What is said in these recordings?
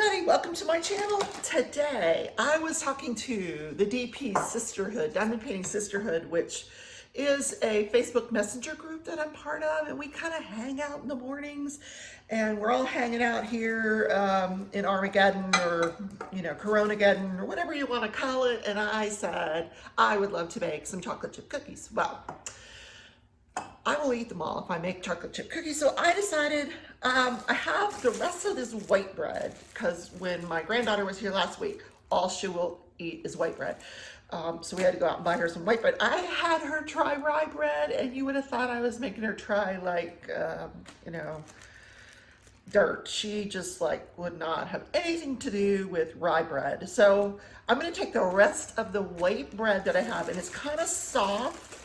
everybody, welcome to my channel. Today I was talking to the DP Sisterhood, Diamond Painting Sisterhood, which is a Facebook Messenger group that I'm part of, and we kind of hang out in the mornings, and we're all hanging out here in Armageddon, or Coronageddon, or whatever you want to call it. And I said I would love to bake some chocolate chip cookies. Well, I will eat them all if I make chocolate chip cookies. So I decided I have the rest of this white bread, because when my granddaughter was here last week, all she will eat is white bread. So we had to go out and buy her some white bread. I had her try rye bread, and you would have thought I was making her try like, dirt. She just would not have anything to do with rye bread. So I'm going to take the rest of the white bread that I have, and it's kind of soft.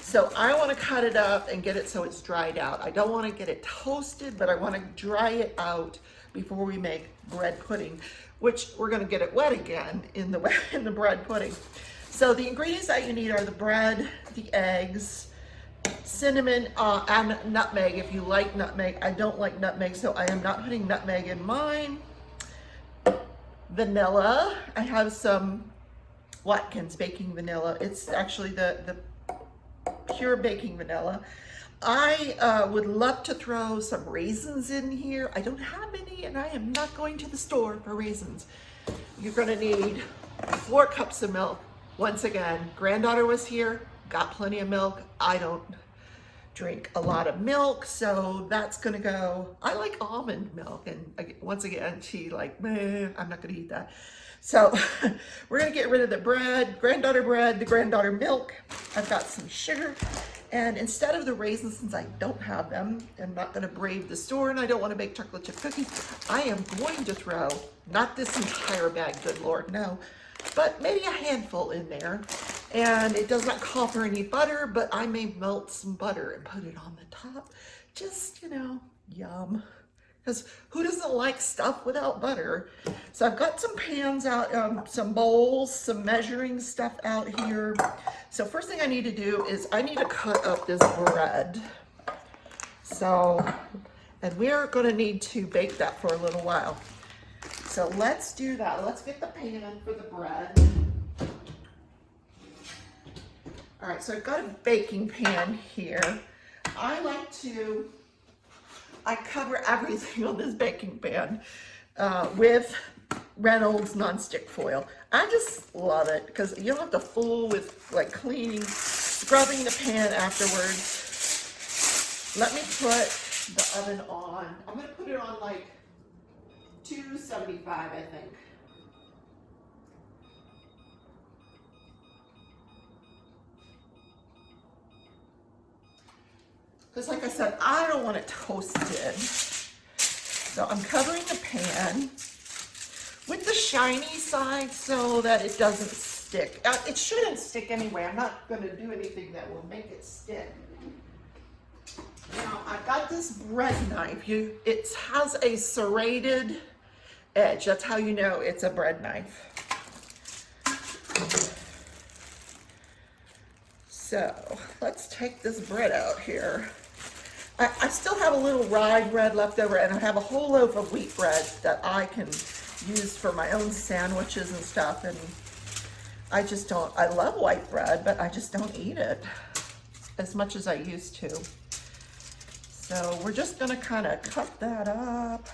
So I want to cut it up and get it so it's dried out. I don't want to get it toasted, but I want to dry it out before we make bread pudding, which we're going to get it wet again in the bread pudding. So the ingredients that you need are the bread, the eggs, cinnamon, and nutmeg if you like nutmeg. I don't like nutmeg, so I am not putting nutmeg in mine. Vanilla. I have some Watkins baking vanilla. It's actually the pure baking vanilla. I would love to throw some raisins in here. I don't have any, and I am not going to the store for raisins. You're going to need 4 cups of milk. Once again, granddaughter was here, got plenty of milk. I don't drink a lot of milk, so that's going to go. I like almond milk, and once again, she meh, I'm not going to eat that. So we're going to get rid of the bread, the granddaughter milk. I've got some sugar. And instead of the raisins, since I don't have them, I'm not going to brave the store, and I don't want to bake chocolate chip cookies, I am going to throw, not this entire bag, good Lord, no, but maybe a handful in there. And it does not call for any butter, but I may melt some butter and put it on the top. Just, yum. Because who doesn't like stuff without butter? So I've got some pans out, some bowls, some measuring stuff out here. So first thing I need to do is I need to cut up this bread. So, and we're going to need to bake that for a little while. So let's do that. Let's get the pan for the bread. All right, so I've got a baking pan here. I cover everything on this baking pan with Reynolds nonstick foil. I just love it because you don't have to fool with cleaning, scrubbing the pan afterwards. Let me put the oven on. I'm going to put it on 275, I think. Because like I said, I don't want it toasted. So I'm covering the pan with the shiny side so that it doesn't stick. It shouldn't stick anyway. I'm not going to do anything that will make it stick. Now, I've got this bread knife. It has a serrated edge. That's how you know it's a bread knife. So let's take this bread out here. I still have a little rye bread left over, and I have a whole loaf of wheat bread that I can use for my own sandwiches and stuff. And I love white bread, but I just don't eat it as much as I used to. So we're just gonna kind of cut that up.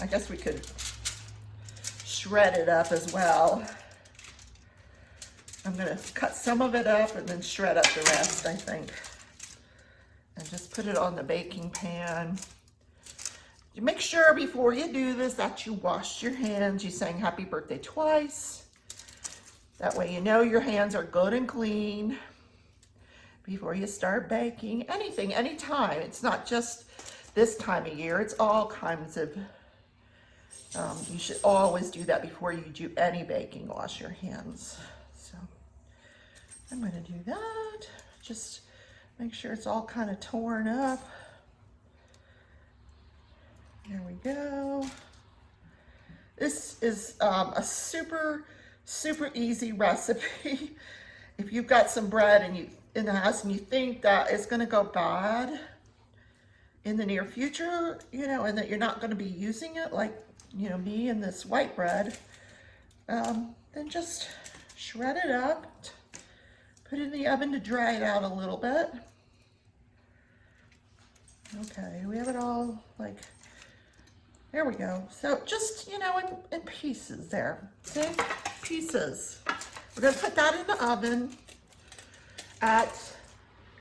I guess we could shred it up as well. I'm going to cut some of it up and then shred up the rest, I think. And just put it on the baking pan. You make sure before you do this that you wash your hands. You sang happy birthday twice. That way you know your hands are good and clean before you start baking. Anything, anytime. It's not just this time of year. It's all kinds of... you should always do that before you do any baking. Wash your hands. So I'm going to do that. Just make sure it's all kind of torn up. There we go. This is a super easy recipe. If you've got some bread in the house and you think that it's going to go bad, in the near future, you know, and that you're not going to be using it like, you know, me and this white bread, then just shred it up, put it in the oven to dry it out a little bit. Okay, we have it all like, there we go. So just, you know, in pieces there, see? Pieces. We're gonna put that in the oven at,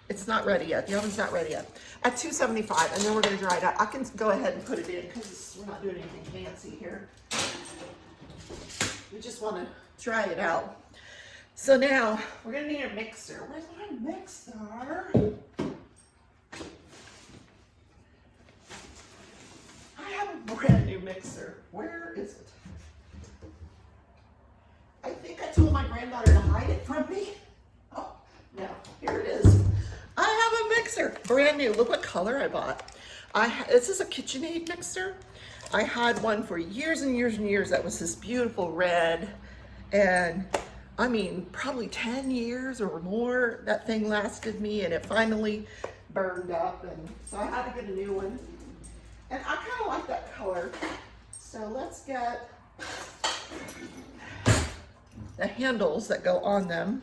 it's not ready yet, the oven's not ready yet, at 275, and then we're gonna dry it out. I can go ahead and put it in because we're not doing anything fancy here. We just wanna dry it out. So now, we're gonna need a mixer. Where's my mixer? I have a brand new mixer. Where is it? I think I told my granddaughter to hide it from me. Oh, no, here it is. I have a mixer, brand new. Look what color I bought. This is a KitchenAid mixer. I had one for years and years and years. That was this beautiful red. And I mean, probably 10 years or more, that thing lasted me, and it finally burned up. And so I had to get a new one. And I kind of like that color. So let's get the handles that go on them.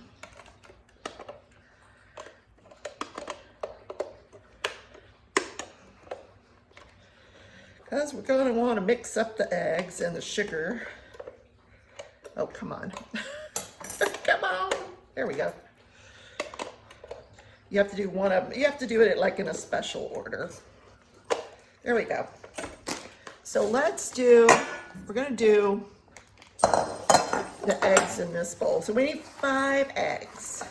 Because we're going to want to mix up the eggs and the sugar. Oh, come on. Come on. There we go. You have to do one of them. You have to do it like in a special order. There we go. So we're going to do the eggs in this bowl. So we need 5 eggs.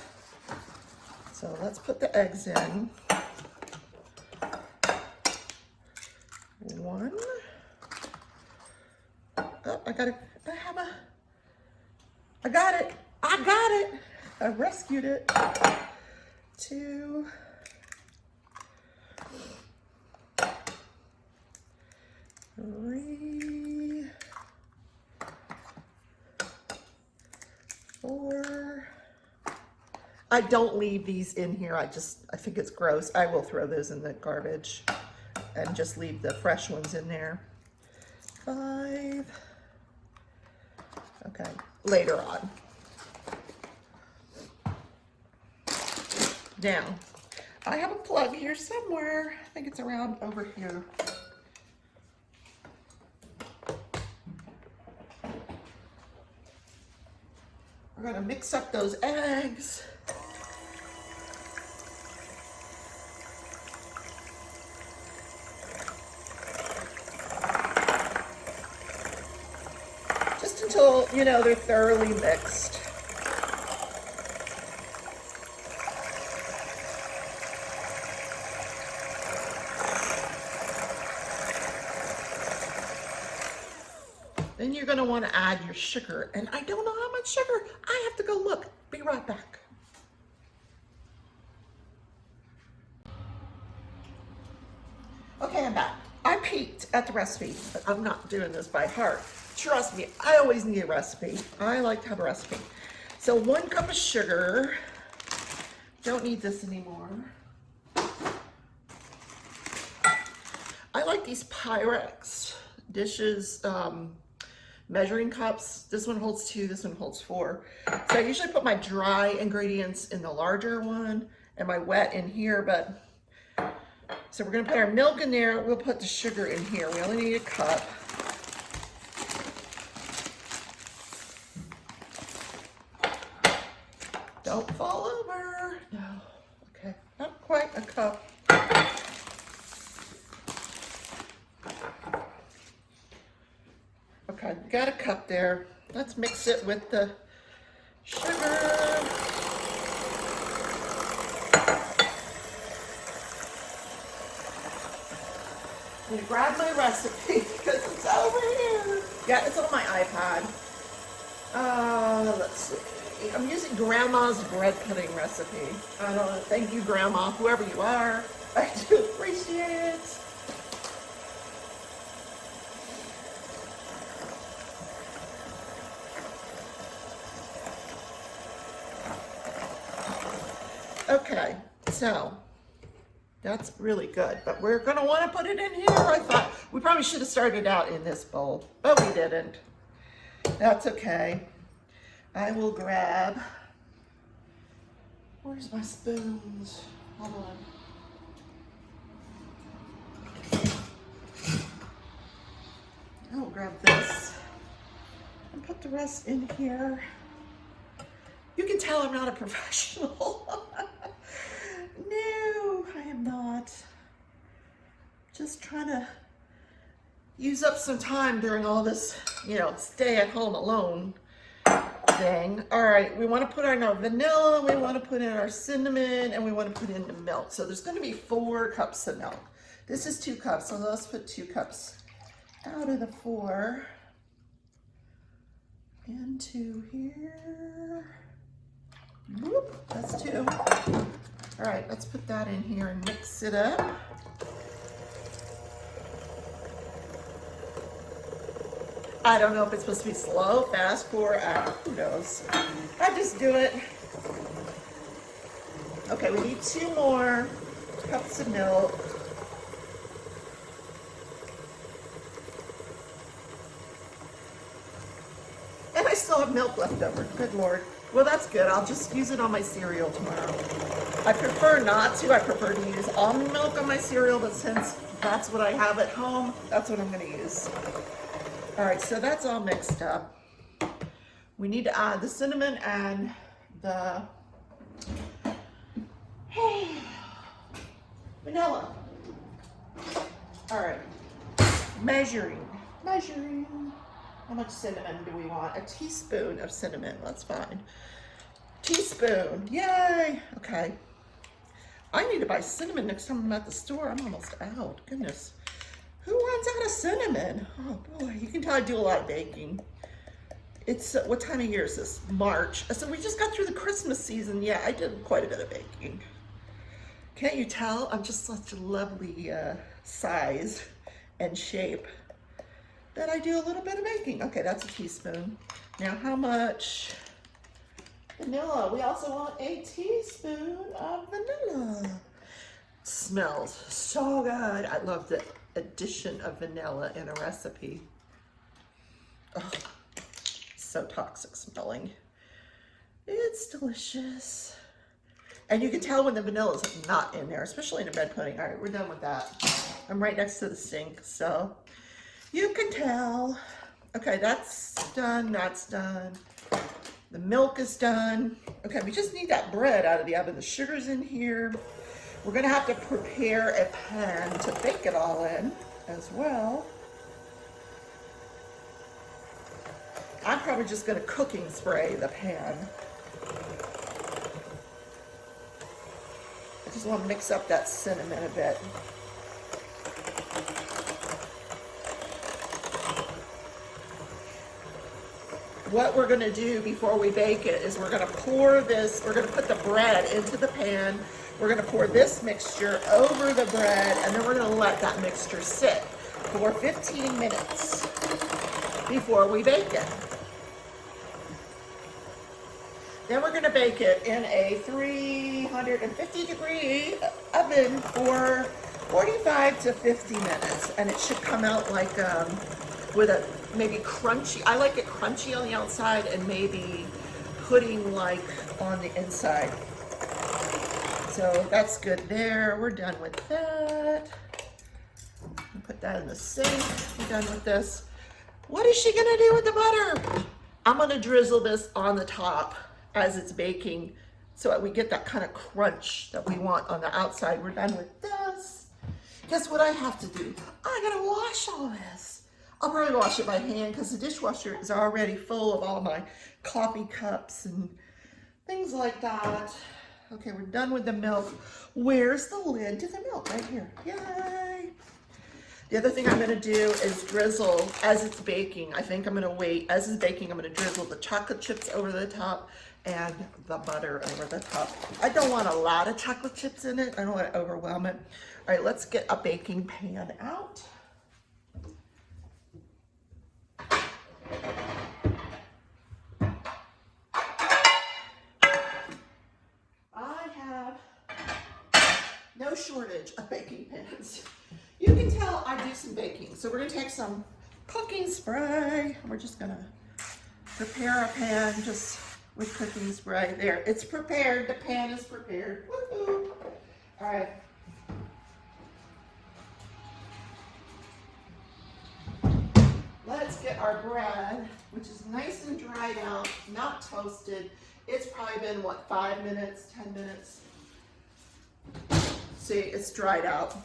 So let's put the eggs in. 1. Oh, I got it. I rescued it. 2. 3. 4. I don't leave these in here. I think it's gross. I will throw those in the garbage and just leave the fresh ones in there. 5. Okay, later on. Now, I have a plug here somewhere. I think it's around over here. We're gonna mix up those eggs. Just until, you know, they're thoroughly mixed. Then you're going to want to add your sugar. And I don't know how much sugar. I have to go look. Be right back. Okay, I'm back. I peeked at the recipe, but I'm not doing this by heart. Trust me, I always need a recipe. I like to have a recipe. So 1 cup of sugar. Don't need this anymore. I like these Pyrex dishes. Measuring cups. This one holds 2, this one holds 4. So I usually put my dry ingredients in the larger one and my wet in here, but so we're gonna put our milk in there. We'll put the sugar in here. We only need a cup. Don't fall over. No, okay, not quite a cup. Okay, got a cup there. Let's mix it with the sugar. I'm gonna grab my recipe because it's over here. Yeah, it's on my iPad. Let's see. I'm using Grandma's bread pudding recipe. I don't know. Thank you, Grandma, whoever you are. I do appreciate it. Okay, so That's really good, but we're gonna wanna put it in here. I thought we probably should have started out in this bowl, but we didn't. That's okay. I will grab, where's my spoons? Hold on. I will grab this and put the rest in here. You can tell I'm not a professional. No, I am not. Just trying to use up some time during all this, you know, stay at home alone thing. All right, we want to put in our vanilla, we want to put in our cinnamon, and we want to put in the milk. So there's going to be 4 cups of milk. This is 2 cups, so let's put 2 cups out of the 4 into here. Whoop, that's 2. All right, let's put that in here and mix it up. I don't know if it's supposed to be slow, fast, poor, who knows. I just do it. Okay, we need 2 more cups of milk. And I still have milk left over, good Lord. Well, that's good. I'll just use it on my cereal tomorrow. I prefer not to. I prefer to use almond milk on my cereal, but since that's what I have at home, that's what I'm going to use. All right, so that's all mixed up. We need to add the cinnamon and the vanilla. All right, measuring. How much cinnamon do we want? A teaspoon of cinnamon, that's fine. Teaspoon, yay. Okay. I need to buy cinnamon next time I'm at the store. I'm almost out, goodness. Who runs out of cinnamon? Oh boy, you can tell I do a lot of baking. It's, what time of year is this? March. So we just got through the Christmas season. Yeah, I did quite a bit of baking. Can't you tell? I'm just such a lovely size and shape that I do a little bit of baking. Okay, that's a teaspoon. Now how much vanilla? We also want a teaspoon of vanilla. Smells so good. I love the addition of vanilla in a recipe. Oh, so toxic smelling. It's delicious. And you can tell when the vanilla is not in there, especially in a bread pudding. All right, we're done with that. I'm right next to the sink, so you can tell. Okay, that's done, that's done. The milk is done. Okay, we just need that bread out of the oven. The sugar's in here. We're gonna have to prepare a pan to bake it all in as well. I'm probably just gonna cooking spray the pan. I just wanna mix up that cinnamon a bit. What we're gonna do before we bake it is we're gonna pour this, we're gonna put the bread into the pan. We're gonna pour this mixture over the bread, and then we're gonna let that mixture sit for 15 minutes before we bake it. Then we're gonna bake it in a 350-degree oven for 45 to 50 minutes, and it should come out like with a maybe crunchy. I like it crunchy on the outside and maybe pudding-like on the inside. So that's good there. We're done with that. Put that in the sink. We're done with this. What is she gonna do with the butter? I'm gonna drizzle this on the top as it's baking so that we get that kind of crunch that we want on the outside. We're done with this. Guess what I have to do? I gotta wash all this. I'll probably wash it by hand because the dishwasher is already full of all my coffee cups and things like that. Okay, we're done with the milk. Where's the lid to the milk? Right here. Yay! The other thing I'm gonna do is drizzle as it's baking. I think I'm gonna wait. As it's baking, I'm gonna drizzle the chocolate chips over the top and the butter over the top. I don't want a lot of chocolate chips in it. I don't want to overwhelm it. All right, let's get a baking pan out. No shortage of baking pans. You can tell I do some baking. So we're gonna take some cooking spray. We're just gonna prepare our pan just with cooking spray. There, it's prepared. The pan is prepared. Woohoo! All right. Let's get our bread, which is nice and dried out, not toasted. It's probably been, what, 5 minutes, 10 minutes? See, it's dried out.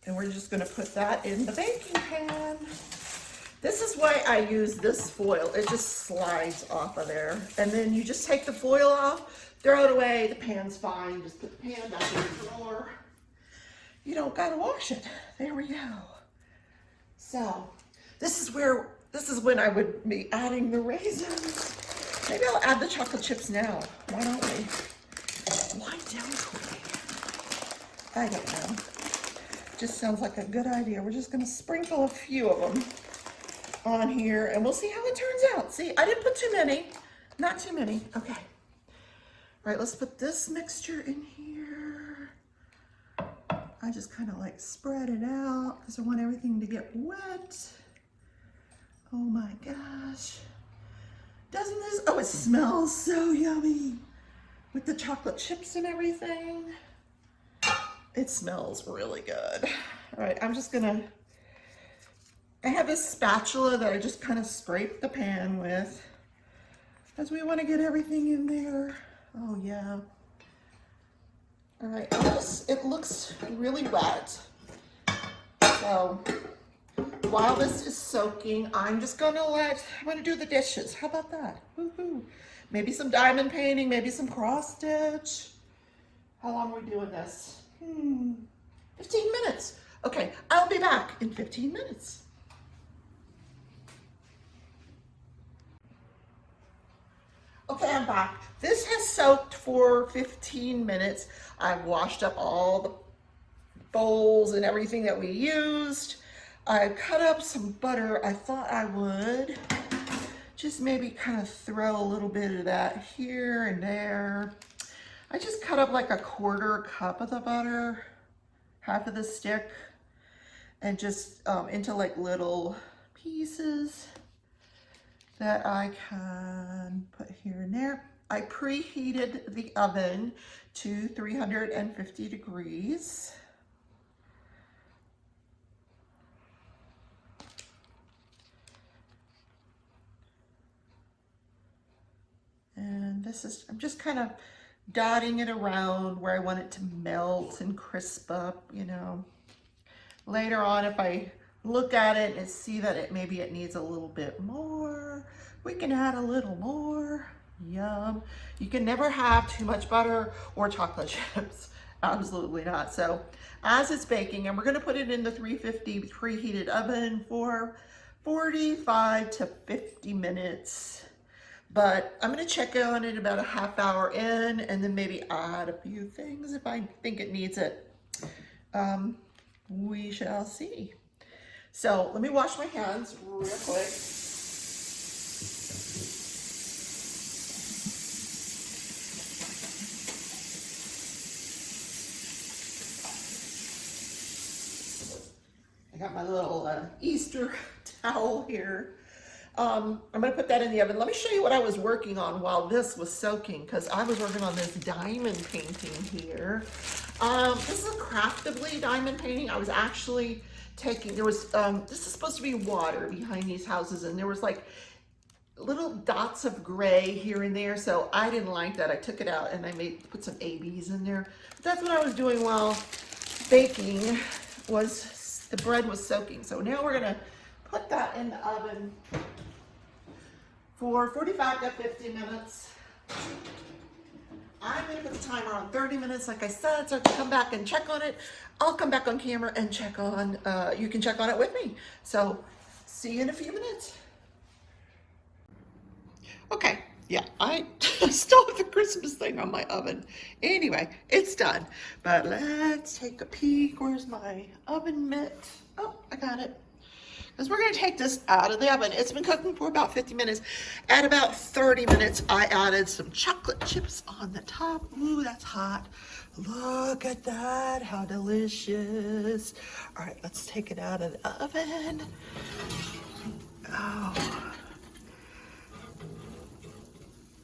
And we're just gonna put that in the baking pan. This is why I use this foil. It just slides off of there. And then you just take the foil off, throw it away, the pan's fine. Just put the pan back in the drawer. You don't gotta wash it. There we go. So, this is when I would be adding the raisins. Maybe I'll add the chocolate chips now. Why don't we? Why don't we? I don't know. Just sounds like a good idea. We're just gonna sprinkle a few of them on here and we'll see how it turns out. See, I didn't put too many, not too many. Okay. All right, let's put this mixture in here. I just kind of like spread it out because I want everything to get wet. Oh my gosh. Doesn't this, oh, it smells so yummy with the chocolate chips and everything. It smells really good. All right, I'm just gonna, I have this spatula that I just kind of scrape the pan with as we want to get everything in there. Oh yeah. All right, it looks really wet. So while this is soaking, I'm gonna do the dishes. How about that? Woohoo. Maybe some diamond painting, maybe some cross stitch. How long are we doing this? 15 minutes. Okay, I'll be back in 15 minutes. Okay, I'm back. This has soaked for 15 minutes. I've washed up all the bowls and everything that we used. I cut up some butter. I thought I would just maybe kind of throw a little bit of that here and there. I just cut up like a 1/4 cup of the butter, half of the stick, and just into like little pieces that I can put here and there. I preheated the oven to 350 degrees. And this is, I'm just kind of dotting it around where I want it to melt and crisp up, you know. Later on, if I look at it and see that maybe it needs a little bit more, we can add a little more. Yum. You can never have too much butter or chocolate chips. Absolutely not. So as it's baking, and we're going to put it in the 350 preheated oven for 45 to 50 minutes. But I'm going to check on it about a half hour in and then maybe add a few things if I think it needs it. We shall see. So let me wash my hands real quick. I got my little Easter towel here. I'm gonna put that in the oven. Let me show you what I was working on while this was soaking, because I was working on this diamond painting here. This is a Craftably diamond painting. I was actually taking, there was, this is supposed to be water behind these houses, and there was like little dots of gray here and there, so I didn't like that. I took it out and I put some ABs in there. But that's what I was doing while baking, was the bread was soaking. So now we're gonna put that in the oven for 45 to 50 minutes. I'm gonna put the timer on 30 minutes, like I said, so I can come back and check on it. I'll come back on camera and check on, you can check on it with me. So see you in a few minutes. Okay, yeah, I still have the Christmas thing on my oven. Anyway, it's done. But let's take a peek. Where's my oven mitt? Oh, I got it. because we're going to take this out of the oven. It's been cooking for about 50 minutes. At about 30 minutes, I added some chocolate chips on the top. Ooh, that's hot. Look at that, how delicious. All right, let's take it out of the oven. Oh.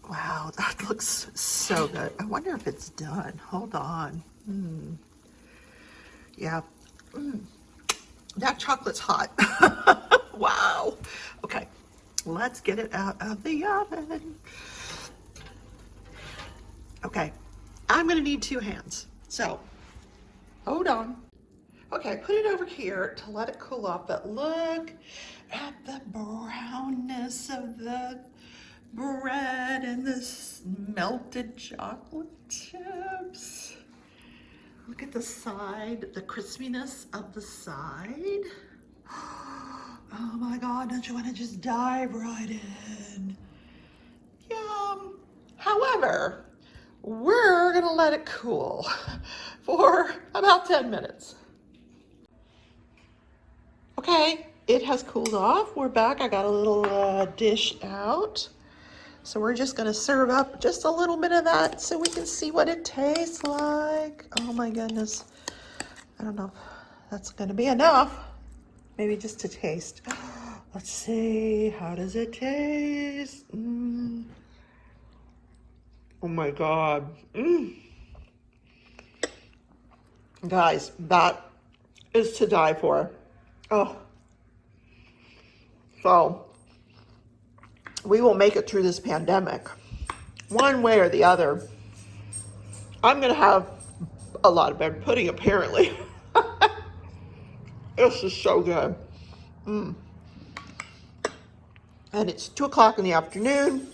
Wow, that looks so good. I wonder if it's done. Hold on. Yeah. That chocolate's hot. Wow. Okay, let's get it out of the oven. Okay, I'm gonna need 2 hands. So, hold on. Okay, put it over here to let it cool off, but look at the brownness of the bread and this melted chocolate chips. Look at the side, the crispiness of the side. Oh my God, don't you want to just dive right in? Yum. However, we're gonna let it cool for about 10 minutes. Okay, it has cooled off. We're back. I got a little dish out. So we're just gonna serve up just a little bit of that so we can see what it tastes like. Oh my goodness. I don't know if that's gonna be enough. Maybe just to taste. Let's see, how does it taste? Oh my God. Guys, that is to die for. Oh. So, we will make it through this pandemic. One way or the other. I'm gonna have a lot of bread pudding apparently. This is so good. And it's 2 o'clock in the afternoon.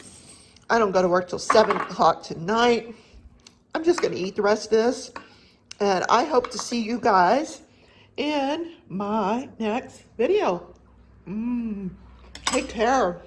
I don't go to work till 7 o'clock tonight. I'm just gonna eat the rest of this. And I hope to see you guys in my next video. Take care.